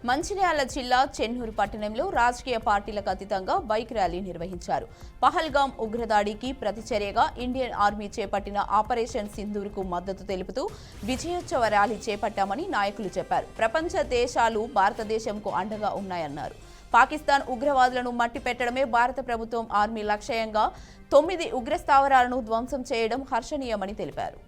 మంచిర్యాల జిల్లా చెన్నూరు పట్టణంలో రాజకీయ పార్టీలకు అతీతంగా బైక్ ర్యాలీ నిర్వహించారు. పహల్గాం ఉగ్రదాడికి ప్రతిచర్యగా ఇండియన్ ఆర్మీ చేపట్టిన ఆపరేషన్ సింధూర్కు మద్దతు తెలుపుతూ విజయోత్సవ ర్యాలీ చేపట్టామని నాయకులు చెప్పారు. ప్రపంచ దేశాలు భారతదేశంకు అండగా ఉన్నాయన్నారు. పాకిస్తాన్ ఉగ్రవాదులను మట్టిపెట్టడమే భారత ప్రభుత్వం ఆర్మీ లక్ష్యంగా 9 ఉగ్ర స్థావరాలను ధ్వంసం చేయడం హర్షణీయమని తెలిపారు.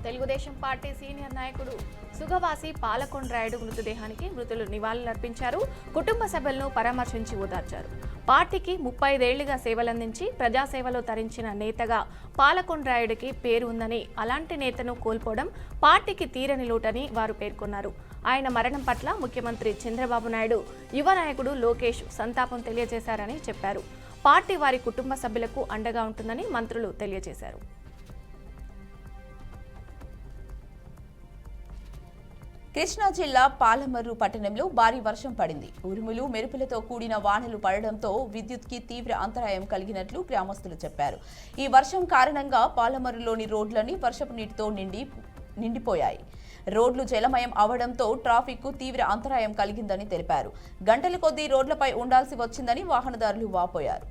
తెలుగుదేశం పార్టీ సీనియర్ నాయకుడు సుగవాసి పాలకొండ్రాయుడు మృతదేహానికి మృతులు నివాళులర్పించారు. కుటుంబ సభ్యులను పరామర్శించి ఓదార్చారు. పార్టీకి 35 ఏళ్లుగా సేవలందించి ప్రజాసేవలో తరించిన నేతగా పాలకొండ్రాయుడికి పేరు ఉందని, అలాంటి నేతను కోల్పోవడం పార్టీకి తీరని లోటని వారు పేర్కొన్నారు. ఆయన మరణం పట్ల ముఖ్యమంత్రి చంద్రబాబు నాయుడు, యువ నాయకుడు లోకేష్ సంతాపం తెలియజేశారని చెప్పారు. పార్టీ వారి కుటుంబ సభ్యులకు అండగా ఉంటుందని మంత్రులు తెలియజేశారు. కృష్ణా జిల్లా పాలమర్రు పట్టణంలో భారీ వర్షం పడింది. ఉరుములు మెరుపులతో కూడిన వానలు పడడంతో విద్యుత్కి తీవ్ర అంతరాయం కలిగినట్లు గ్రామస్తులు చెప్పారు. ఈ వర్షం కారణంగా పాలమర్రులోని రోడ్లన్నీ వర్షపు నీటితో నిండిపోయాయి. రోడ్లు జలమయం అవడంతో ట్రాఫిక్ కు తీవ్ర అంతరాయం కలిగిందని తెలిపారు. గంటల కొద్దీ రోడ్లపై ఉండాల్సి వచ్చిందని వాహనదారులు వాపోయారు.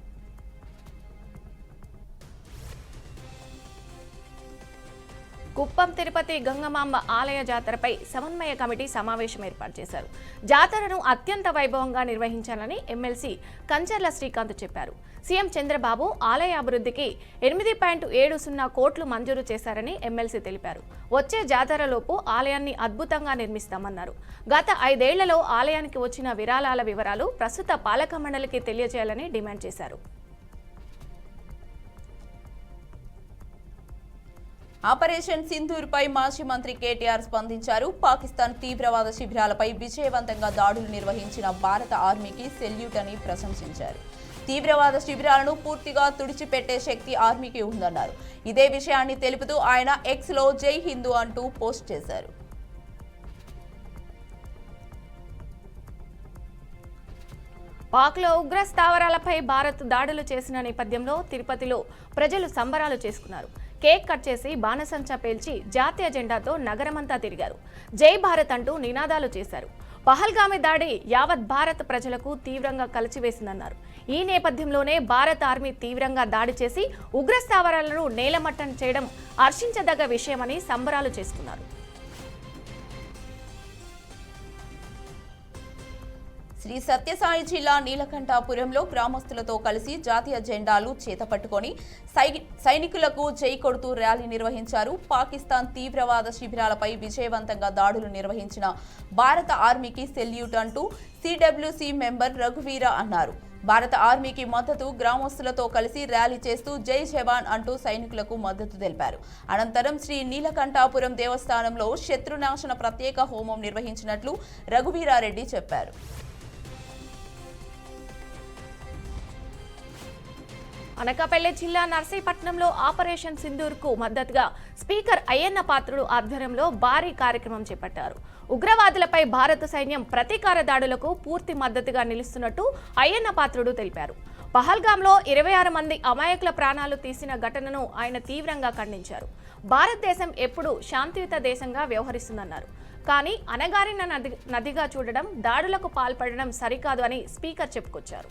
కుప్పం తిరుపతి గంగమాంబ ఆలయ జాతరపై సమన్వయ కమిటీ సమావేశం ఏర్పాటు చేశారు. జాతరను అత్యంత వైభవంగా నిర్వహించాలని ఎమ్మెల్సీ కంచర్ల శ్రీకాంత్ చెప్పారు. సీఎం చంద్రబాబు ఆలయ అభివృద్ధికి 8.70 కోట్లు మంజూరు చేశారని ఎమ్మెల్సీ తెలిపారు. వచ్చే జాతరలోపు ఆలయాన్ని అద్భుతంగా నిర్మిస్తామన్నారు. గత 5 ఏళ్లలో ఆలయానికి వచ్చిన విరాళాల వివరాలు ప్రస్తుత పాలక మండలికి తెలియజేయాలని డిమాండ్ చేశారు. ఆపరేషన్ సింధూర్ పై మాజీ మంత్రి కేటీఆర్ స్పందించారు. పాకిస్తాన్ తీవ్రవాద శిబిరాలపై విజయవంతంగా దాడులు నిర్వహించిన భారత ఆర్మీకి సెల్యూట్ అని ప్రశంసించారు. తీవ్రవాద శిబిరాలను పూర్తిగా తుడిచిపెట్టే శక్తి ఆర్మీకి ఉందన్నారు. ఇదే విషయాన్ని తెలుపుతూ ఆయన ఎక్స్ లో జై హిందూ అంటూ పోస్ట్ చేశారు. పాక్లో ఉగ్ర స్థావరాలపై భారత్ దాడులు చేసిన నేపథ్యంలో తిరుపతిలో ప్రజలు సంబరాలు చేసుకున్నారు. కేక్ కట్ చేసి బాణసంచా పేల్చి జాతీయ జెండాతో నగరమంతా తిరిగారు. జై భారత్ అంటూ నినాదాలు చేశారు. పహల్గామి దాడి యావత్ భారత్ ప్రజలకు తీవ్రంగా కలిచివేసిందన్నారు. ఈ నేపథ్యంలోనే భారత ఆర్మీ తీవ్రంగా దాడి చేసి ఉగ్ర స్థావరాలను నేలమట్టం చేయడం హర్షించదగ్గ విషయమని సంబరాలు చేసుకున్నారు. శ్రీ సత్యసాయి జిల్లా నీలకంఠాపురంలో గ్రామస్తులతో కలిసి జాతీయ జెండాలు చేతపట్టుకొని సైనికులకు జై కొడుతూ ర్యాలీ నిర్వహించారు. పాకిస్తాన్ తీవ్రవాద శిబిరాలపై విజయవంతంగా దాడులు నిర్వహించిన భారత ఆర్మీకి సెల్యూట్ అంటూ సిడబ్ల్యూసి మెంబర్ రఘువీర అన్నారు. భారత ఆర్మీకి మద్దతు గ్రామస్తులతో కలిసి ర్యాలీ చేస్తూ జై జవాన్ అంటూ సైనికులకు మద్దతు తెలిపారు. అనంతరం శ్రీ నీలకంఠాపురం దేవస్థానంలో శత్రునాశన ప్రత్యేక హోమం నిర్వహించినట్లు రఘువీరారెడ్డి చెప్పారు. అనకాపల్లి జిల్లా నర్సీపట్నంలో ఆపరేషన్ సింధూర్కు మద్దతుగా స్పీకర్ అయ్యన్న పాత్రుడు ఆధ్వర్యంలో భారీ కార్యక్రమం చేపట్టారు. ఉగ్రవాదులపై భారత సైన్యం ప్రతీకార దాడులకు పూర్తి మద్దతుగా నిలుస్తున్నట్టు అయ్యన్న పాత్రుడు తెలిపారు. పహల్గాంలో 26 మంది అమాయకుల ప్రాణాలు తీసిన ఘటనను ఆయన తీవ్రంగా ఖండించారు. భారతదేశం ఎప్పుడూ శాంతియుత దేశంగా వ్యవహరిస్తుందన్నారు. కానీ అణగారిన నదిగా చూడడం, దాడులకు పాల్పడడం సరికాదు అని స్పీకర్ చెప్పుకొచ్చారు.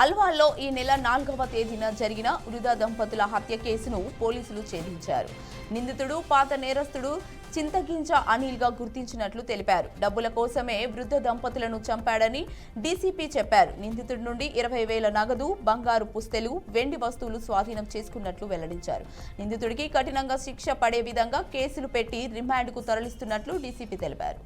అల్వాల్లో ఈ నెల 4వ తేదీన జరిగిన వృద్ధ దంపతుల హత్య కేసును పోలీసులు ఛేదించారు. నిందితుడు పాత నేరస్తుడు చింతగింజ అనిల్ గా గుర్తించినట్లు తెలిపారు. డబ్బుల కోసమే వృద్ధ దంపతులను చంపాడని డీసీపీ చెప్పారు. నిందితుడి నుండి 20,000 నగదు, బంగారు పుస్తెలు, వెండి వస్తువులు స్వాధీనం చేసుకున్నట్లు వెల్లడించారు. నిందితుడికి కఠినంగా శిక్ష పడే విధంగా కేసులు పెట్టి రిమాండ్కు తరలిస్తున్నట్లు డీసీపీ తెలిపారు.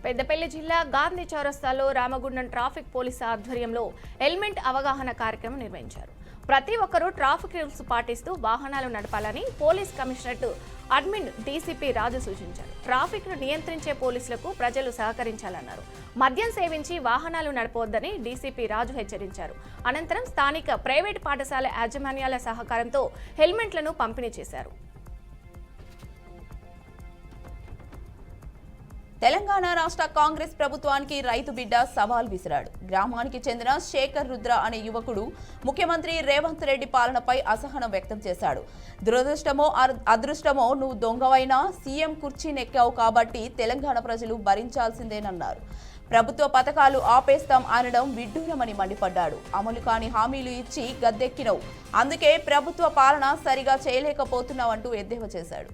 పెద్దపల్లి జిల్లా గాంధీ చౌరస్తాలో రామగుండం ట్రాఫిక్ పోలీసు ఆధ్వర్యంలో హెల్మెట్ అవగాహన కార్యక్రమం నిర్వహించారు. ప్రతి ఒక్కరూ ట్రాఫిక్ రూల్స్ పాటిస్తూ వాహనాలు నడపాలని పోలీస్ కమిషనరేట్ అడ్మిన్ డీసీపీ రాజు సూచించారు. ట్రాఫిక్ ను నియంత్రించే పోలీసులకు ప్రజలు సహకరించాలన్నారు. మద్యం సేవించి వాహనాలు నడపవద్దని డీసీపీ రాజు హెచ్చరించారు. అనంతరం స్థానిక ప్రైవేటు పాఠశాల యాజమాన్యాల సహకారంతో హెల్మెట్లను పంపిణీ చేశారు. తెలంగాణ రాష్ట్ర కాంగ్రెస్ ప్రభుత్వానికి రైతు బిడ్డ సవాల్ విసిరాడు. గ్రామానికి చెందిన శేఖర్ రుద్ర అనే యువకుడు ముఖ్యమంత్రి రేవంత్ రెడ్డి పాలనపై అసహనం వ్యక్తం చేశాడు. దురదృష్టమో అదృష్టమో నువ్వు దొంగవైనా సీఎం కుర్చీనెక్కావు కాబట్టి తెలంగాణ ప్రజలు భరించాల్సిందేనన్నారు. ప్రభుత్వ పథకాలు ఆపేస్తాం అనడం విడ్డూరమని మండిపడ్డాడు. అమలు కాని హామీలు ఇచ్చి గద్దెక్కినవు, అందుకే ప్రభుత్వ పాలన సరిగా చేయలేకపోతున్నావంటూ ఎద్దేవా చేశాడు.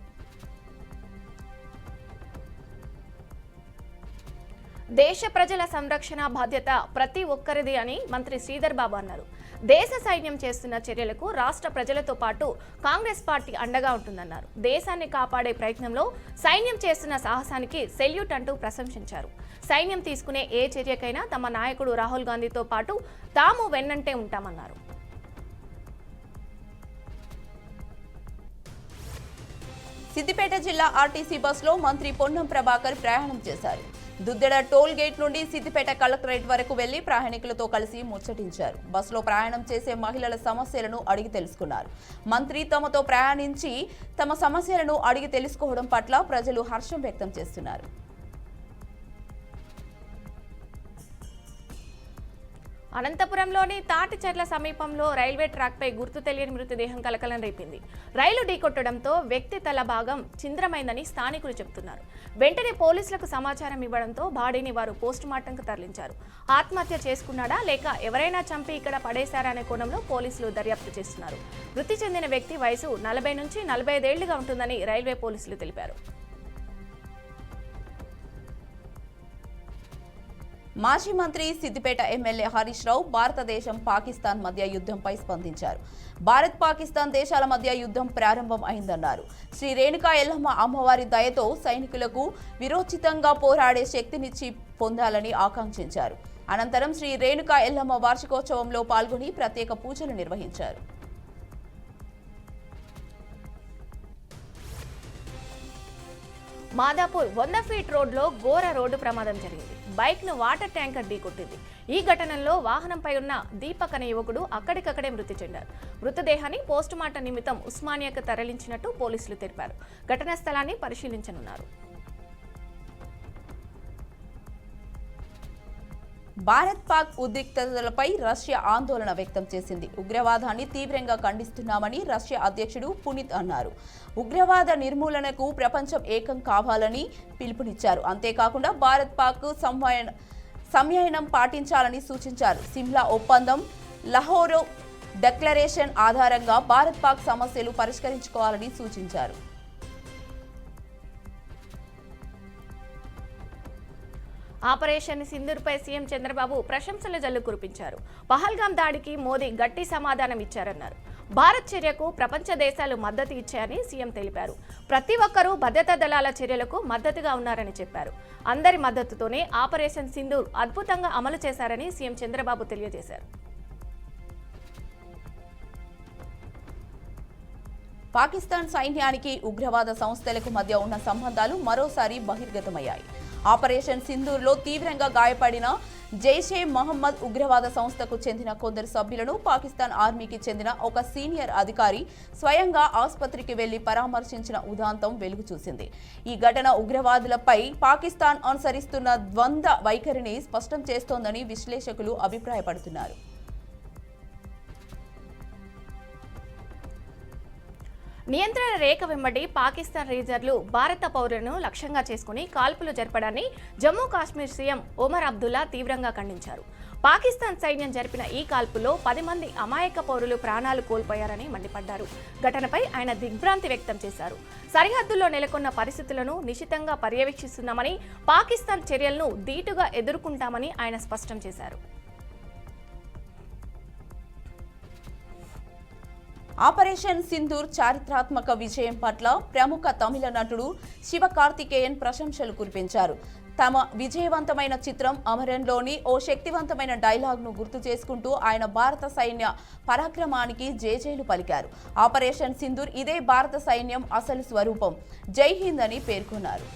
దేశ ప్రజల సంరక్షణ బాధ్యత ప్రతి ఒక్కరిది అని మంత్రి శ్రీధర్ బాబు అన్నారు. దేశ సైన్యం చేస్తున్న చర్యలకు రాష్ట్ర ప్రజలతో పాటు కాంగ్రెస్ పార్టీ అండగా ఉంటుందన్నారు. దేశాన్ని కాపాడే ప్రయత్నంలో సైన్యం చేస్తున్న సాహసానికి సెల్యూట్ అంటూ ప్రశంసించారు. సైన్యం తీసుకునే ఏ చర్యకైనా తమ నాయకుడు రాహుల్ గాంధీతో పాటు తాము వెన్నంటే ఉంటామన్నారు. సిద్దిపేట జిల్లా ఆర్టీసీ బస్సులో మంత్రి పొన్నం ప్రభాకర్ ప్రయాణం చేశారు. దుద్దెడ టోల్ గేట్ నుండి సిద్దిపేట కలెక్టరేట్ వరకు వెళ్లి ప్రయాణికులతో కలిసి ముచ్చటించారు. బస్సులో ప్రయాణం చేసే మహిళల సమస్యలను అడిగి తెలుసుకున్నారు. మంత్రి తమతో ప్రయాణించి తమ సమస్యలను అడిగి తెలుసుకోవడం పట్ల ప్రజలు హర్షం వ్యక్తం చేస్తున్నారు. అనంతపురంలోని తాటిచెర్ల సమీపంలో రైల్వే ట్రాక్పై గుర్తు తెలియని మృతదేహం కలకలం రేపింది. రైలు ఢీకొట్టడంతో వ్యక్తి తల భాగం ఛిద్రమైందని స్థానికులు చెబుతున్నారు. వెంటనే పోలీసులకు సమాచారం ఇవ్వడంతో బాడీని వారు పోస్టుమార్టంకు తరలించారు. ఆత్మహత్య చేసుకున్నాడా లేక ఎవరైనా చంపి ఇక్కడ పడేశారా అనే కోణంలో పోలీసులు దర్యాప్తు చేస్తున్నారు. మృతి చెందిన వ్యక్తి వయసు 40 నుంచి 45 ఏళ్లుగా ఉంటుందని రైల్వే పోలీసులు తెలిపారు. మాజీ మంత్రి సిద్దిపేట ఎమ్మెల్యే హరీష్ రావు భారతదేశం పాకిస్తాన్ మధ్య యుద్ధంపై స్పందించారు. భారత్ పాకిస్తాన్ దేశాల మధ్య యుద్ధం ప్రారంభం అయిందన్నారు. శ్రీ రేణుకా ఎల్లమ్మ అమ్మవారి దయతో సైనికులకు విరోచితంగా పోరాడే శక్తినిచ్చి పొందాలని ఆకాంక్షించారు. అనంతరం శ్రీ రేణుకా ఎల్లమ్మ వార్షికోత్సవంలో పాల్గొని ప్రత్యేక పూజలు నిర్వహించారు. మాదాపూర్ 100 ఫీట్ రోడ్లో ఘోర రోడ్డు ప్రమాదం జరిగింది. బైక్ను వాటర్ ట్యాంకర్ ఢీకొట్టింది. ఈ ఘటనలో వాహనంపై ఉన్న దీపక్ అనే యువకుడు అక్కడికక్కడే మృతి చెందారు. మృతదేహాన్ని పోస్టుమార్టం నిమిత్తం ఉస్మానియాకు తరలించినట్టు పోలీసులు తెలిపారు. ఘటనా స్థలాన్ని పరిశీలించనున్నారు. భారత్ పాక్ ఉద్రిక్తతలపై రష్యా ఆందోళన వ్యక్తం చేసింది. ఉగ్రవాదాన్ని తీవ్రంగా ఖండిస్తున్నామని రష్యా అధ్యక్షుడు పుతిన్ అన్నారు. ఉగ్రవాద నిర్మూలనకు ప్రపంచం ఏకం కావాలని పిలుపునిచ్చారు. అంతేకాకుండా భారత్ పాక్ సంయమనం పాటించాలని సూచించారు. సిమ్లా ఒప్పందం, లాహోర్ డిక్లరేషన్ ఆధారంగా భారత్ పాక్ సమస్యలు పరిష్కరించుకోవాలని సూచించారు. ఆపరేషన్ సింధూర్పై సీఎం చంద్రబాబు ప్రశంసల జల్లు కురిపించారు. పహల్గాం దాడికి మోదీ గట్టి సమాధానం ఇచ్చారన్నారు. భారత్ చర్యకు ప్రపంచ దేశాలు మద్దతు ఇచ్చాయని సీఎం తెలిపారు. ప్రతి ఒక్కరూ భద్రతా దళాల చర్యలకు మద్దతుగా ఉన్నారని చెప్పారు. అందరి మద్దతుతోనే ఆపరేషన్ సింధూర్ అద్భుతంగా అమలు చేశారని సీఎం చంద్రబాబు తెలియజేశారు. పాకిస్తాన్ సైన్యానికి ఉగ్రవాద సంస్థలకు మధ్య ఉన్న సంబంధాలు మరోసారి బహిర్గతమయ్యాయి. ఆపరేషన్ సింధూర్లో తీవ్రంగా గాయపడిన జైషే మహమ్మద్ ఉగ్రవాద సంస్థకు చెందిన కొందరు సభ్యులను పాకిస్తాన్ ఆర్మీకి చెందిన ఒక సీనియర్ అధికారి స్వయంగా ఆసుపత్రికి వెళ్లి పరామర్శించిన ఉదాంతం వెలుగు చూసింది. ఈ ఘటన ఉగ్రవాదులపై పాకిస్తాన్ అనుసరిస్తున్న ద్వంద్వ వైఖరిని స్పష్టం చేస్తోందని విశ్లేషకులు అభిప్రాయపడుతున్నారు. నియంత్రణ రేఖ వెంబడి పాకిస్తాన్ రేంజర్లు భారత పౌరులను లక్ష్యంగా చేసుకుని కాల్పులు జరపడాన్ని జమ్మూ కాశ్మీర్ సీఎం ఒమర్ అబ్దుల్లా తీవ్రంగా ఖండించారు. పాకిస్తాన్ సైన్యం జరిపిన ఈ కాల్పులో 10 మంది అమాయక పౌరులు ప్రాణాలు కోల్పోయారని మండిపడ్డారు. ఘటనపై ఆయన దిగ్భ్రాంతి వ్యక్తం చేశారు. సరిహద్దుల్లో నెలకొన్న పరిస్థితులను నిశితంగా పర్యవేక్షిస్తున్నామని, పాకిస్తాన్ చర్యలను ధీటుగా ఎదుర్కొంటామని ఆయన స్పష్టం చేశారు. ఆపరేషన్ సింధూర్ చారిత్రాత్మక విజయం పట్ల ప్రముఖ తమిళ నటుడు శివకార్తికేయన్ ప్రశంసలు కురిపించారు. తమ విజయవంతమైన చిత్రం అమరన్లోని ఓ శక్తివంతమైన డైలాగ్ను గుర్తు చేసుకుంటూ ఆయన భారత సైన్య పరాక్రమానికి జేజేలు పలికారు. ఆపరేషన్ సింధూర్ ఇదే భారత సైన్యం అసలు స్వరూపం, జై హింద్ అని పేర్కొన్నారు.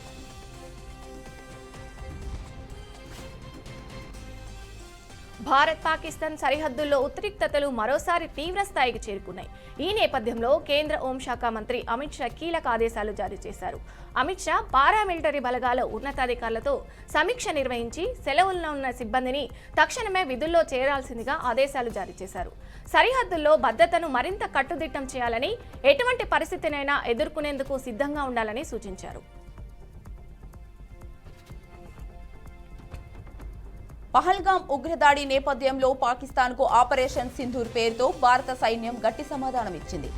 భారత్ పాకిస్తాన్ సరిహద్దుల్లో ఉద్రిక్తతలు మరోసారి తీవ్ర స్థాయికి చేరుకున్నాయి. ఈ నేపథ్యంలో కేంద్ర హోంశాఖ మంత్రి అమిత్ షా కీలక ఆదేశాలు జారీ చేశారు. అమిత్ షా పారామిలిటరీ బలగాల ఉన్నతాధికారులతో సమీక్ష నిర్వహించి సెలవుల్లో ఉన్న సిబ్బందిని తక్షణమే విధుల్లో చేరాల్సిందిగా ఆదేశాలు జారీ చేశారు. సరిహద్దుల్లో భద్రతను మరింత కట్టుదిట్టం చేయాలని, ఎటువంటి పరిస్థితినైనా ఎదుర్కొనేందుకు సిద్ధంగా ఉండాలని సూచించారు. పహల్గాం ఉగ్రదాడి నేపథ్యంలో పాకిస్తాన్కు ఆపరేషన్ సింధూర్ పేరుతో భారత సైన్యం గట్టి సమాధానం ఇచ్చింది.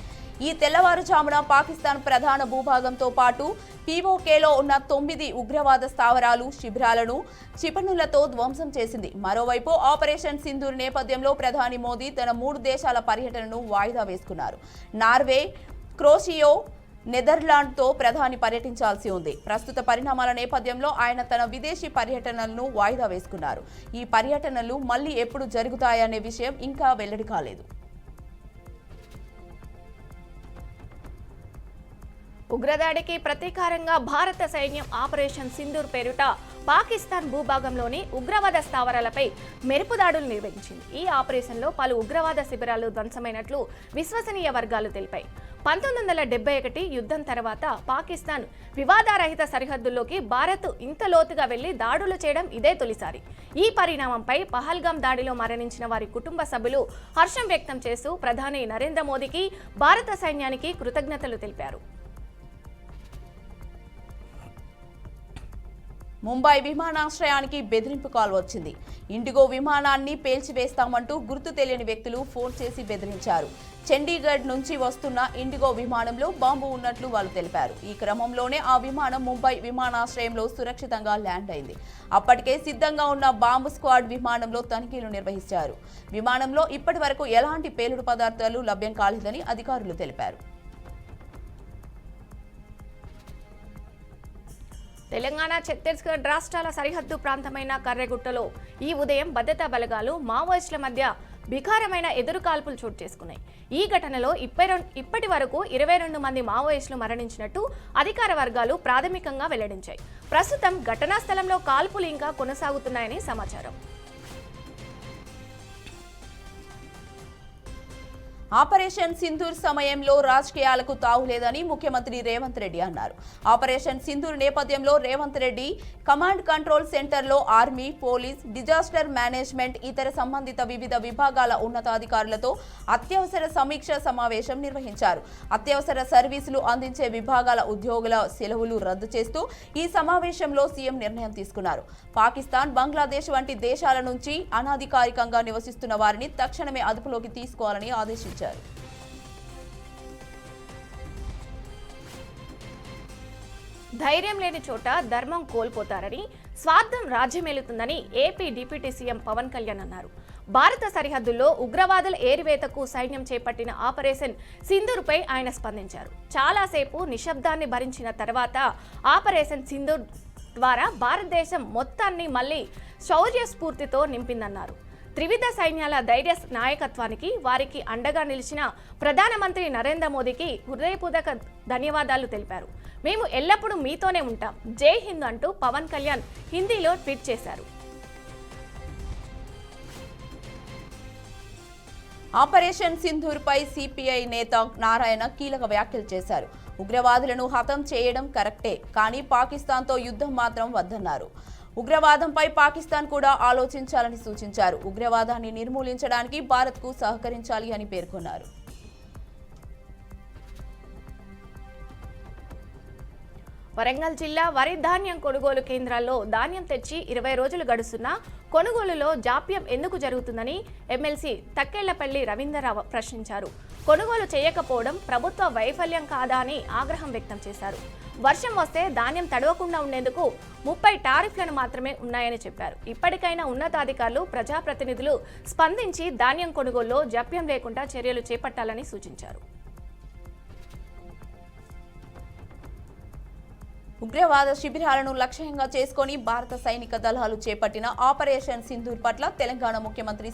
ఈ తెల్లవారుజామున పాకిస్తాన్ ప్రధాన భూభాగంతో పాటు పీఓకేలో ఉన్న 9 ఉగ్రవాద స్థావరాలు, శిబిరాలను క్షిపణులతో ధ్వంసం చేసింది. మరోవైపు ఆపరేషన్ సింధూర్ నేపథ్యంలో ప్రధాని మోదీ తన 3 దేశాల పర్యటనను వాయిదా వేసుకున్నారు. నార్వే, క్రోషియో, నెదర్లాండ్తో ప్రధాని పర్యటించాల్సి ఉంది. ప్రస్తుత పరిణామాల నేపథ్యంలో ఆయన తన విదేశీ పర్యటనలను వాయిదా వేసుకున్నారు. ఈ పర్యటనలు మళ్లీ ఎప్పుడు జరుగుతాయనే విషయం ఇంకా వెల్లడి కాలేదు. ఉగ్రదాడికి ప్రతీకారంగా భారత సైన్యం ఆపరేషన్ సింధూర్ పేరుట పాకిస్తాన్ భూభాగంలోని ఉగ్రవాద స్థావరాలపై మెరుపు దాడులు నిర్వహించింది. ఈ ఆపరేషన్లో పలు ఉగ్రవాద శిబిరాలు ధ్వంసమైనట్లు విశ్వసనీయ వర్గాలు తెలిపాయి. 1971 యుద్ధం తర్వాత పాకిస్తాన్ వివాదారహిత సరిహద్దుల్లోకి భారత్ ఇంత లోతుగా వెళ్లి దాడులు చేయడం ఇదే తొలిసారి. ఈ పరిణామంపై పహల్గాం దాడిలో మరణించిన వారి కుటుంబ సభ్యులు హర్షం వ్యక్తం చేస్తూ ప్రధాని నరేంద్ర మోదీకి, భారత సైన్యానికి కృతజ్ఞతలు తెలిపారు. ముంబై విమానాశ్రయానికి బెదిరింపు కాల్ వచ్చింది. ఇండిగో విమానాన్ని పేల్చివేస్తామంటూ గుర్తు తెలియని వ్యక్తులు ఫోన్ చేసి బెదిరించారు. చండీగఢ్ నుంచి వస్తున్న ఇండిగో విమానంలో బాంబు ఉన్నట్లు వాళ్ళు తెలిపారు. ఈ క్రమంలోనే ఆ విమానం ముంబై విమానాశ్రయంలో సురక్షితంగా ల్యాండ్ అయింది. అప్పటికే సిద్ధంగా ఉన్న బాంబు స్క్వాడ్ విమానంలో తనిఖీలు నిర్వహించారు. విమానంలో ఇప్పటి వరకు ఎలాంటి పేలుడు పదార్థాలు లభ్యం కాలేదని అధికారులు తెలిపారు. తెలంగాణ, ఛత్తీస్గఢ్ రాష్ట్రాల సరిహద్దు ప్రాంతమైన కర్రెగుట్టలో ఈ ఉదయం భద్రతా బలగాలు, మావోయిస్టుల మధ్య భీకరమైన ఎదురుకాల్పులు చోటు చేసుకున్నాయి. ఈ ఘటనలో ఇప్పటి వరకు 22 మంది మావోయిస్టులు మరణించినట్టు అధికార వర్గాలు ప్రాథమికంగా వెల్లడించాయి. ప్రస్తుతం ఘటనా స్థలంలో కాల్పులు ఇంకా కొనసాగుతున్నాయని సమాచారం. ఆపరేషన్ సింధూర్ సమయంలో రాజకీయాలకు తావులేదని ముఖ్యమంత్రి రేవంత్ రెడ్డి అన్నారు. ఆపరేషన్ సింధూర్ నేపథ్యంలో రేవంత్ రెడ్డి కమాండ్ కంట్రోల్ సెంటర్లో ఆర్మీ, పోలీస్, డిజాస్టర్ మేనేజ్మెంట్, ఇతర సంబంధిత వివిధ విభాగాల ఉన్నతాధికారులతో అత్యవసర సమీక్ష సమావేశం నిర్వహించారు. అత్యవసర సర్వీసులు అందించే విభాగాల ఉద్యోగుల సెలవులు రద్దు చేస్తూ ఈ సమావేశంలో సీఎం నిర్ణయం తీసుకున్నారు. పాకిస్తాన్, బంగ్లాదేశ్ వంటి దేశాల నుంచి అనధికారికంగా నివసిస్తున్న వారిని తక్షణమే అదుపులోకి తీసుకోవాలని ఆదేశించారు. ధైర్యం లేని చోట ధర్మం కోల్పోతారని, స్వార్థం రాజ్యమేలుతుందని AP deputy CM Pawan Kalyan అన్నారు. భారత సరిహద్దుల్లో ఉగ్రవాదుల ఏరివేతకు సైన్యం చేపట్టిన ఆపరేషన్ సింధూర్పై ఆయన స్పందించారు. చాలాసేపు నిశ్శబ్దాన్ని భరించిన తర్వాత ఆపరేషన్ సింధూర్ ద్వారా భారతదేశం మొత్తాన్ని మళ్లీ శౌర్య స్ఫూర్తితో నింపిందన్నారు. త్రివిధ సైన్యాల ధైర్య నాయకత్వానికి, వారికి అండగా నిలిచిన ప్రధానమంత్రి నరేంద్ర మోదీకి హృదయపూర్వక ధన్యవాదాలు తెలిపారు. మేము ఎల్లప్పుడూ మీతోనే ఉంటాం, జై హింద్ అంటూ పవన్ కళ్యాణ్ హిందీలో ట్వీట్ చేశారు. ఆపరేషన్ సింధూర్ పై సిపిఐ నేత నారాయణ కీలక వ్యాఖ్యలు చేశారు. ఉగ్రవాదులను హతం చేయడం కరెక్టే, కానీ పాకిస్తాన్తో యుద్ధం మాత్రం వద్దన్నారు. ఉగ్రవాదంపై పాకిస్తాన్ కూడా ఆలోచించాలని సూచించారు. ఉగ్రవాదాన్ని నిర్మూలించడానికి భారత్కు సహకరించాలి అని పేర్కొన్నారు. వరంగల్ జిల్లా వరి ధాన్యం కొనుగోలు కేంద్రాల్లో ధాన్యం తెచ్చి 20 రోజులు గడుస్తున్నా కొనుగోలులో జాప్యం ఎందుకు జరుగుతుందని ఎమ్మెల్సీ తక్కెళ్లపల్లి రవీంద్రరావు ప్రశ్నించారు. కొనుగోలు చేయకపోవడం ప్రభుత్వ వైఫల్యం కాదా అని ఆగ్రహం వ్యక్తం చేశారు. వర్షం వస్తే ధాన్యం తడవకుండా ఉండేందుకు 30 టారిఫ్లను మాత్రమే ఉన్నాయని చెప్పారు. ఇప్పటికైనా ఉన్నతాధికారులు, ప్రజాప్రతినిధులు స్పందించి ధాన్యం కొనుగోలులో జాప్యం లేకుండా చర్యలు చేపట్టాలని సూచించారు. ఉగ్రవాద శిబిరాలను లక్ష్యంగా చేసుకుని భారత సైనిక దళాలు చేపట్టిన ఆపరేషన్ సింధూర్ పట్ల తెలంగాణ ముఖ్యమంత్రి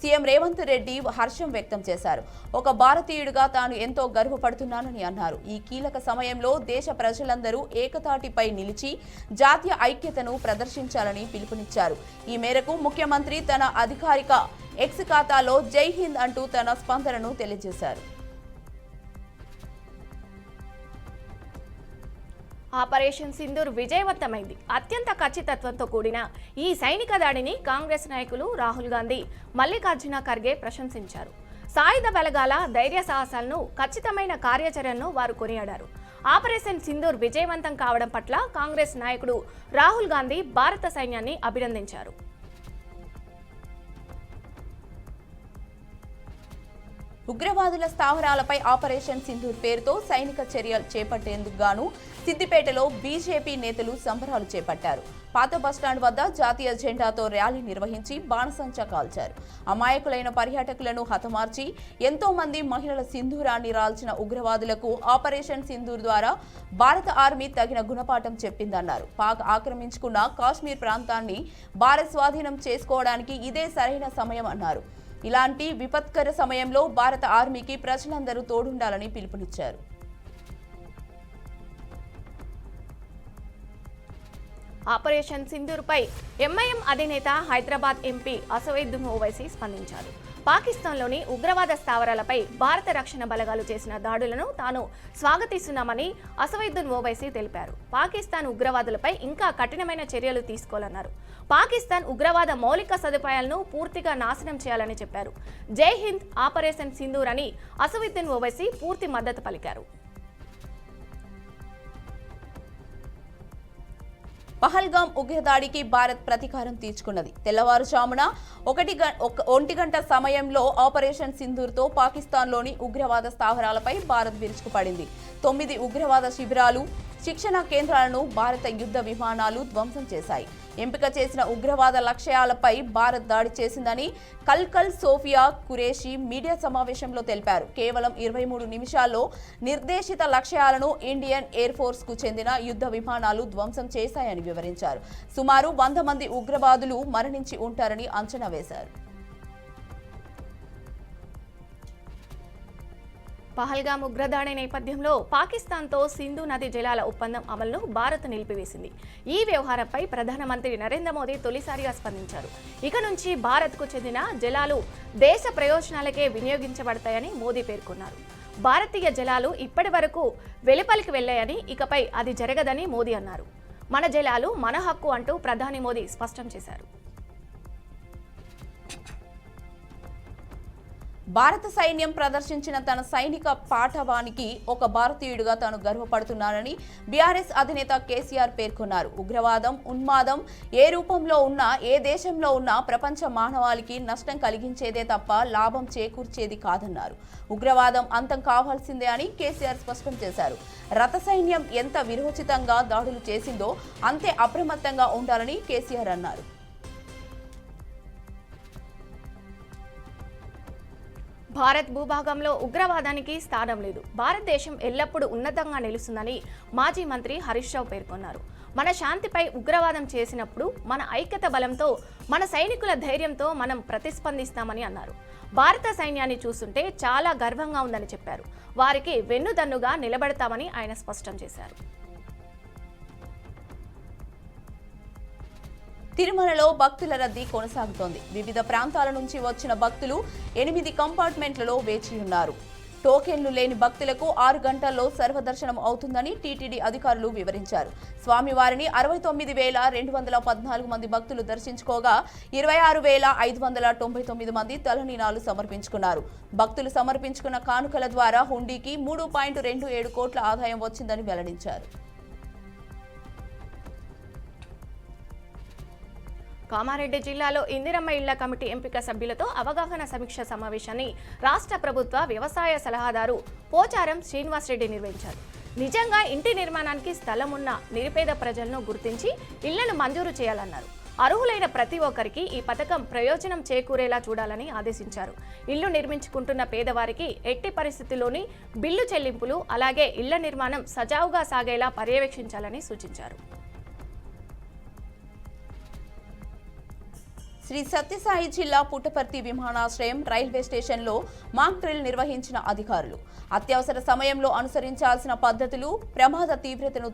సీఎం రేవంత్ రెడ్డి హర్షం వ్యక్తం చేశారు. ఒక భారతీయుడిగా తాను ఎంతో గర్వపడుతున్నానని అన్నారు. ఈ కీలక సమయంలో దేశ ప్రజలందరూ ఏకతాటిపై నిలిచి జాతీయ ఐక్యతను ప్రదర్శించాలని పిలుపునిచ్చారు. ఈ మేరకు ముఖ్యమంత్రి తన అధికారిక ఎక్స్ ఖాతాలో జై హింద్ అంటూ తన స్పందనను తెలియజేశారు. ఆపరేషన్ సింధూర్ విజయవంతమైంది. అత్యంత ఖచ్చితత్వంతో కూడిన ఈ సైనిక దాడిని కాంగ్రెస్ నాయకులు రాహుల్ గాంధీ, మల్లికార్జున ఖర్గే ప్రశంసించారు. సాయుధ బలగాల ధైర్య సాహసాలను, ఖచ్చితమైన కార్యాచరణను వారు కొనియాడారు. ఆపరేషన్ సింధూర్ విజయవంతం కావడం పట్ల కాంగ్రెస్ నాయకుడు రాహుల్ గాంధీ భారత సైన్యాన్ని అభినందించారు. ఉగ్రవాదుల స్థావరాలపై ఆపరేషన్ సింధూర్ పేరుతో సైనిక చర్యలు చేపట్టేందుకు గాను సిద్దిపేటలో బీజేపీ నేతలు సంబరాలు చేపట్టారు. పాత బస్టాండ్ వద్ద జాతీయ జెండాతో ర్యాలీ నిర్వహించి బాణసంచా కాల్చారు. అమాయకులైన పర్యాటకులను హతమార్చి ఎంతో మంది మహిళల సింధూరాన్ని రాల్చిన ఉగ్రవాదులకు ఆపరేషన్ సింధూర్ ద్వారా భారత ఆర్మీ తగిన గుణపాఠం చెప్పిందన్నారు. పాక్ ఆక్రమించుకున్న కాశ్మీర్ ప్రాంతాన్ని భారత్ స్వాధీనం చేసుకోవడానికి ఇదే సరైన సమయం అన్నారు. ఇలాంటి విపత్కర సమయంలో భారత ఆర్మీకి ప్రజలందరూ తోడుండాలని పిలుపునిచ్చారు. ఆపరేషన్ సింధూర్పై ఎంఐఎం అధినేత హైదరాబాద్ ఎంపీ అసదుద్దీన్ ఓవైసీ స్పందించారు. పాకిస్తాన్లోని ఉగ్రవాద స్థావరాలపై భారత రక్షణ బలగాలు చేసిన దాడులను తాను స్వాగతిస్తున్నామని అసదుద్దీన్ ఓవైసీ తెలిపారు. పాకిస్తాన్ ఉగ్రవాదులపై ఇంకా కఠినమైన చర్యలు తీసుకోవాలన్నారు. పాకిస్తాన్ ఉగ్రవాద మౌలిక సదుపాయాలను పూర్తిగా నాశనం చేయాలని చెప్పారు. జై హింద్, ఆపరేషన్ సింధూర్ అని అసదుద్దీన్ ఓవైసీ పూర్తి మద్దతు పలికారు. పహల్గామ్ ఉగ్రదాడికి భారత్ ప్రతీకారం తీర్చుకున్నది. తెల్లవారుజామున 1 గంట సమయంలో ఆపరేషన్ సింధూర్తో పాకిస్తాన్లోని ఉగ్రవాద స్థావరాలపై భారత్ విరుచుకుపడింది. 9 ఉగ్రవాద శిబిరాలు, శిక్షణ కేంద్రాలను భారత యుద్ధ విమానాలు ధ్వంసం చేశాయి. ఎంపిక చేసిన ఉగ్రవాద లక్ష్యాలపై భారత్ దాడి చేసిందని కల్కల్ సోఫియా ఖురేషీ మీడియా సమావేశంలో తెలిపారు. కేవలం 23 నిమిషాల్లో నిర్దేశిత లక్ష్యాలను ఇండియన్ ఎయిర్ ఫోర్స్ కు చెందిన యుద్ధ విమానాలు ధ్వంసం చేశాయని వివరించారు. సుమారు 100 మంది ఉగ్రవాదులు మరణించి ఉంటారని అంచనా వేశారు. పహల్గామ్ ఉగ్రదాడి నేపథ్యంలో పాకిస్తాన్తో సింధు నది జలాల ఒప్పందం అమలును భారత్ నిలిపివేసింది. ఈ వ్యవహారంపై ప్రధానమంత్రి నరేంద్ర మోదీ తొలిసారిగా స్పందించారు. ఇక నుంచి భారత్కు చెందిన జలాలు దేశ ప్రయోజనాలకే వినియోగించబడతాయని మోదీ పేర్కొన్నారు. భారతీయ జలాలు ఇప్పటి వరకు వెలుపలికి వెళ్లాయని, ఇకపై అది జరగదని మోదీ అన్నారు. మన జలాలు మన హక్కు అంటూ ప్రధాని మోదీ స్పష్టం చేశారు. భారత సైన్యం ప్రదర్శించిన తన సైనిక పాఠవానికి ఒక భారతీయుడిగా తాను గర్వపడుతున్నానని బీఆర్ఎస్ అధినేత కేసీఆర్ పేర్కొన్నారు. ఉగ్రవాదం, ఉన్మాదం ఏ రూపంలో ఉన్నా, ఏ దేశంలో ఉన్నా ప్రపంచ మానవాళికి నష్టం కలిగించేదే తప్ప లాభం చేకూర్చేది కాదన్నారు. ఉగ్రవాదం అంతం కావాల్సిందే అని కేసీఆర్ స్పష్టం చేశారు. రథ సైన్యం ఎంత విరోచితంగా దాడులు చేసిందో అంతే అప్రమత్తంగా ఉండాలని కేసీఆర్ అన్నారు. భారత్ భూభాగంలో ఉగ్రవాదానికి స్థానం లేదు. భారతదేశం ఎల్లప్పుడూ ఉన్నతంగా నిలుస్తుందని మాజీ మంత్రి హరీష్ రావు పేర్కొన్నారు. మన శాంతిపై ఉగ్రవాదం చేసినప్పుడు మన ఐక్యత బలంతో, మన సైనికుల ధైర్యంతో మనం ప్రతిస్పందిస్తామని అన్నారు. భారత సైన్యాన్ని చూస్తుంటే చాలా గర్వంగా ఉందని చెప్పారు. వారికి వెన్నుదన్నుగా నిలబడతామని ఆయన స్పష్టం చేశారు. తిరుమలలో భక్తుల రద్దీ కొనసాగుతోంది. వివిధ ప్రాంతాల నుంచి వచ్చిన భక్తులు 8 కంపార్ట్మెంట్లలో వేచి ఉన్నారు. టోకెన్లు లేని భక్తులకు 6 గంటల్లో సర్వదర్శనం అవుతుందని టీటీడీ అధికారులు వివరించారు. స్వామివారిని 69,214 మంది భక్తులు దర్శించుకోగా 26,599 మంది తలనీలాలు సమర్పించుకున్నారు. భక్తులు సమర్పించుకున్న కానుకల ద్వారా హుండీకి 3.27 కోట్ల ఆదాయం వచ్చిందని వెల్లడించారు. కామారెడ్డి జిల్లాలో ఇందిరమ్మ ఇళ్ల కమిటీ ఎంపిక సభ్యులతో అవగాహన సమీక్ష సమావేశాన్ని రాష్ట్ర ప్రభుత్వ వ్యవసాయ సలహాదారు పోచారం శ్రీనివాసరెడ్డి నిర్వహించారు. నిజంగా ఇంటి నిర్మాణానికి స్థలం ఉన్న నిరుపేద ప్రజలను గుర్తించి ఇళ్లను మంజూరు చేయాలన్నారు. అర్హులైన ప్రతి ఒక్కరికి ఈ పథకం ప్రయోజనం చేకూరేలా చూడాలని ఆదేశించారు. ఇల్లు నిర్మించుకుంటున్న పేదవారికి ఎట్టి పరిస్థితుల్లోని బిల్లు చెల్లింపులు, అలాగే ఇళ్ల నిర్మాణం సజావుగా సాగేలా పర్యవేక్షించాలని సూచించారు. శ్రీ సత్యసాయి జిల్లా పుట్టపర్తి విమానాశ్రయం రైల్వే స్టేషన్లో మాక్ డ్రిల్ నిర్వహించిన అధికారులు అత్యవసర సమయంలో అనుసరించాల్సిన పద్ధతులు, ప్రమాద తీవ్రతను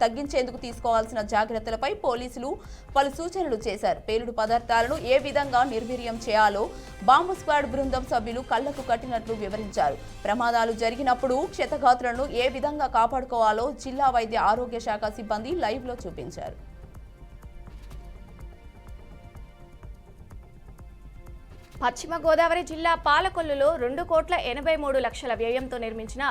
తగ్గించేందుకు తీసుకోవాల్సిన జాగ్రత్తలపై పోలీసులు పలు సూచనలు చేశారు. పేలుడు పదార్థాలను ఏ విధంగా నిర్వీర్యం చేయాలో బాంబు స్క్వాడ్ బృందం సభ్యులు కళ్లకు కట్టినట్లు వివరించారు. ప్రమాదాలు జరిగినప్పుడు క్షతగాత్రులను ఏ విధంగా కాపాడుకోవాలో జిల్లా వైద్య ఆరోగ్య శాఖ సిబ్బంది లైవ్ లో చూపించారు. పశ్చిమ గోదావరి జిల్లా పాలకొల్లులో 2,83,00,000 వ్యయంతో నిర్మించిన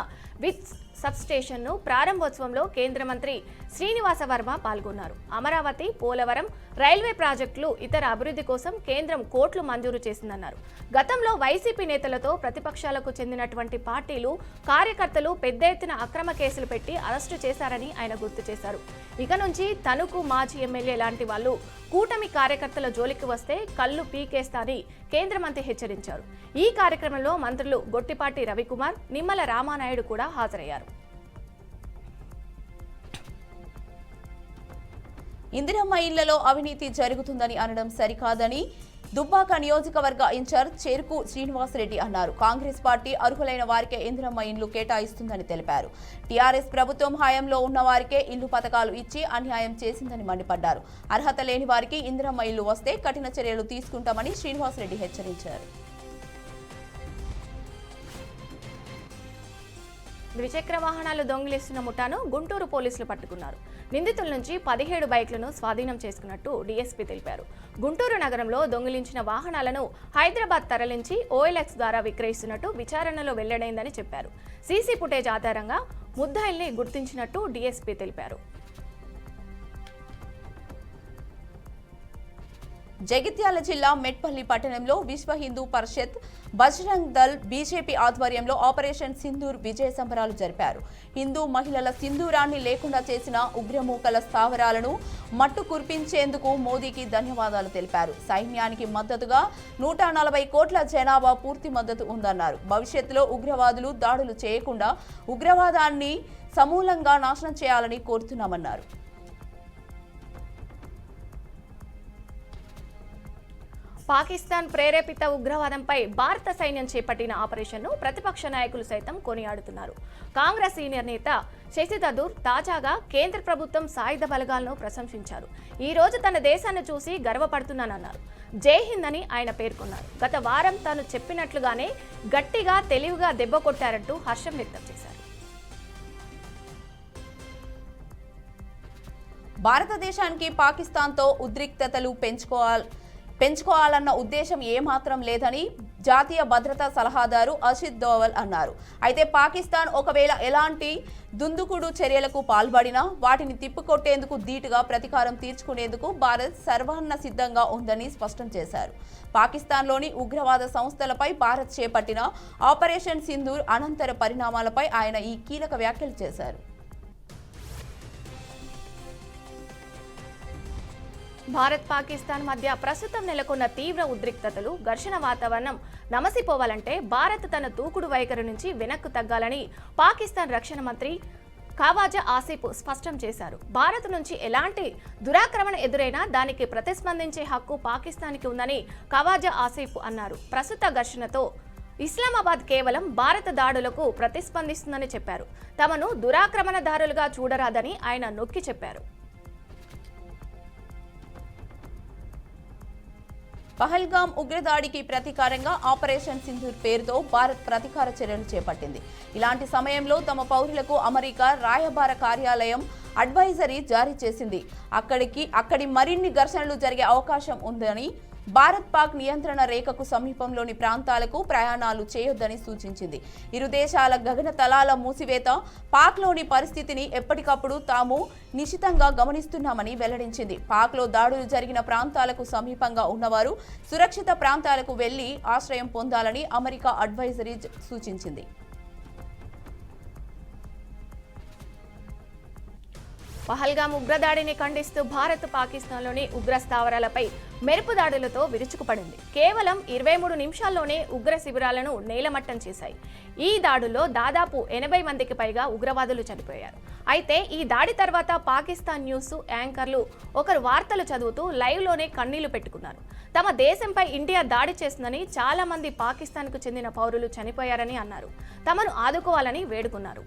విత్ సబ్స్టేషన్ను ప్రారంభోత్సవంలో కేంద్ర మంత్రి శ్రీనివాస వర్మ పాల్గొన్నారు. అమరావతి, పోలవరం రైల్వే ప్రాజెక్టులు, ఇతర అభివృద్ధి కోసం కేంద్రం కోట్లు మంజూరు చేసిందన్నారు. గతంలో వైసీపీ నేతలతో ప్రతిపక్షాలకు చెందినటువంటి పార్టీలు, కార్యకర్తలు పెద్ద ఎత్తున అక్రమ కేసులు పెట్టి అరెస్టు చేశారని ఆయన గుర్తు చేశారు. ఇక నుంచి తణుకు మాజీ ఎమ్మెల్యే లాంటి వాళ్ళు కూటమి కార్యకర్తల జోలికి వస్తే కళ్ళు పీకేస్తారని కేంద్ర మంత్రి హెచ్చరించారు. ఈ కార్యక్రమంలో మంత్రులు గొట్టిపాటి రవికుమార్, నిమ్మల రామానాయుడు కూడా హాజరయ్యారు. ఇందిరమ్మ ఇళ్లలో అవినీతి జరుగుతుందని అనడం సరికాదని దుబ్బాక నియోజకవర్గ ఇన్ఛార్జ్ చెరుకు శ్రీనివాసరెడ్డి అన్నారు. కాంగ్రెస్ పార్టీ అర్హులైన వారికే ఇందిరమ్మ ఇండ్లు కేటాయిస్తుందని తెలిపారు. టీఆర్ఎస్ ప్రభుత్వం హయాంలో ఉన్న వారికే ఇల్లు పథకాలు ఇచ్చి అన్యాయం చేసిందని మండిపడ్డారు. అర్హత లేని వారికి ఇందిరమ్మ ఇల్లు వస్తే కఠిన చర్యలు తీసుకుంటామని శ్రీనివాసరెడ్డి హెచ్చరించారు. ద్విచక్ర వాహనాలు దొంగిలిస్తున్న ముఠాను గుంటూరు పోలీసులు పట్టుకున్నారు. నిందితుల నుంచి 17 బైక్లను స్వాధీనం చేసుకున్నట్టు డీఎస్పీ తెలిపారు. గుంటూరు నగరంలో దొంగిలించిన వాహనాలను హైదరాబాద్ తరలించి OLX ద్వారా విక్రయిస్తున్నట్టు విచారణలో వెల్లడైందని చెప్పారు. సీసీ ఫుటేజ్ ఆధారంగా ముద్దాయిల్ని గుర్తించినట్టు డీఎస్పీ తెలిపారు. జగిత్యాల జిల్లా మెట్పల్లి పట్టణంలో విశ్వ హిందూ పరిషత్, బజరంగ్ దళ్, బీజేపీ ఆధ్వర్యంలో ఆపరేషన్ సింధూర్ విజయ సంబరాలు జరిపారు. హిందూ మహిళల సింధూరాన్ని లేకుండా చేసిన ఉగ్రమూకల స్థావరాలను మట్టు కురిపించేందుకు మోదీకి ధన్యవాదాలు తెలిపారు. సైన్యానికి మద్దతుగా 140 కోట్ల జనాభా పూర్తి మద్దతు ఉందన్నారు. భవిష్యత్తులో ఉగ్రవాదులు దాడులు చేయకుండా ఉగ్రవాదాన్ని సమూలంగా నాశనం చేయాలని కోరుతున్నామన్నారు. పాకిస్తాన్ ప్రేరేపిత ఉగ్రవాదంపై భారత సైన్యం చేపట్టిన ఆపరేషన్ను ప్రతిపక్ష నాయకులు సైతం కొనియాడుతున్నారు. కాంగ్రెస్ సీనియర్ నేత శశి థరూర్ తాజాగా కేంద్ర ప్రభుత్వం సాయుధ బలగాలను ప్రశంసించారు. ఈ రోజు తన దేశాన్ని చూసి గర్వపడుతున్నానన్నారు. జై హింద్ అని ఆయన పేర్కొన్నారు. గత వారం తాను చెప్పినట్లుగానే గట్టిగా తెలివిగా దెబ్బ కొట్టారంటూ హర్షం వ్యక్తం చేశారు. భారతదేశానికి పాకిస్తాన్తో ఉద్రిక్తతలు పెంచుకోవాలన్న ఉద్దేశం ఏమాత్రం లేదని జాతీయ భద్రతా సలహాదారు అజిత్ దోవల్ అన్నారు. అయితే పాకిస్తాన్ ఒకవేళ ఎలాంటి దుందుకుడు చర్యలకు పాల్పడినా వాటిని తిప్పికొట్టేందుకు ధీటుగా ప్రతీకారం తీర్చుకునేందుకు భారత్ సర్వాన్న సిద్ధంగా ఉందని స్పష్టం చేశారు. పాకిస్తాన్లోని ఉగ్రవాద సంస్థలపై భారత్ చేపట్టిన ఆపరేషన్ సింధూర్ అనంతర పరిణామాలపై ఆయన ఈ కీలక వ్యాఖ్యలు చేశారు. భారత్, పాకిస్తాన్ మధ్య ప్రస్తుతం నెలకొన్న తీవ్ర ఉద్రిక్తతలు, ఘర్షణ వాతావరణం నమసిపోవాలంటే భారత్ తన దూకుడు వైఖరి నుంచి వెనక్కు తగ్గాలని పాకిస్తాన్ రక్షణ మంత్రి ఖవాజా ఆసిఫ్ స్పష్టం చేశారు. భారత్ నుంచి ఎలాంటి దురాక్రమణ ఎదురైనా దానికి ప్రతిస్పందించే హక్కు పాకిస్తాన్కి ఉందని ఖవాజా ఆసిఫ్ అన్నారు. ప్రస్తుత ఘర్షణతో ఇస్లామాబాద్ కేవలం భారత దాడులకు ప్రతిస్పందిస్తుందని చెప్పారు. తమను దురాక్రమణదారులుగా చూడరాదని ఆయన నొక్కి చెప్పారు. పహల్గాం ఉగ్రదాడికి ప్రతీకారంగా ఆపరేషన్ సింధూర్ పేరుతో భారత్ ప్రతీకార చర్యలు చేపట్టింది. ఇలాంటి సమయంలో తమ పౌరులకు అమెరికా రాయబార కార్యాలయం అడ్వైజరీ జారీ చేసింది. అక్కడి మరిన్ని ఘర్షణలు జరిగే అవకాశం ఉందని, భారత్ పాక్ నియంత్రణ రేఖకు సమీపంలోని ప్రాంతాలకు ప్రయాణాలు చేయొద్దని సూచించింది. ఇరు దేశాల గగనతలాల మూసివేత, పాక్లోని పరిస్థితిని ఎప్పటికప్పుడు తాము నిశితంగా గమనిస్తున్నామని వెల్లడించింది. పాక్లో దాడులు జరిగిన ప్రాంతాలకు సమీపంగా ఉన్నవారు సురక్షిత ప్రాంతాలకు వెళ్లి ఆశ్రయం పొందాలని అమెరికా అడ్వైజరీ సూచించింది. పహల్గామ్ ఉగ్రదాడిని ఖండిస్తూ భారత్ పాకిస్తాన్లోని ఉగ్ర స్థావరాలపై మెరుపు దాడులతో విరుచుకుపడింది. కేవలం 23 నిమిషాల్లోనే ఉగ్ర శిబిరాలను నేలమట్టం చేశాయి. ఈ దాడుల్లో దాదాపు 80 మందికి పైగా ఉగ్రవాదులు చనిపోయారు. అయితే ఈ దాడి తర్వాత పాకిస్తాన్ న్యూస్ యాంకర్లు ఒకరు వార్తలు చదువుతూ లైవ్లోనే కన్నీళ్లు పెట్టుకున్నారు. తమ దేశంపై ఇండియా దాడి చేస్తుందని, చాలా మంది పాకిస్తాన్కు చెందిన పౌరులు చనిపోయారని అన్నారు. తమను ఆదుకోవాలని వేడుకున్నారు.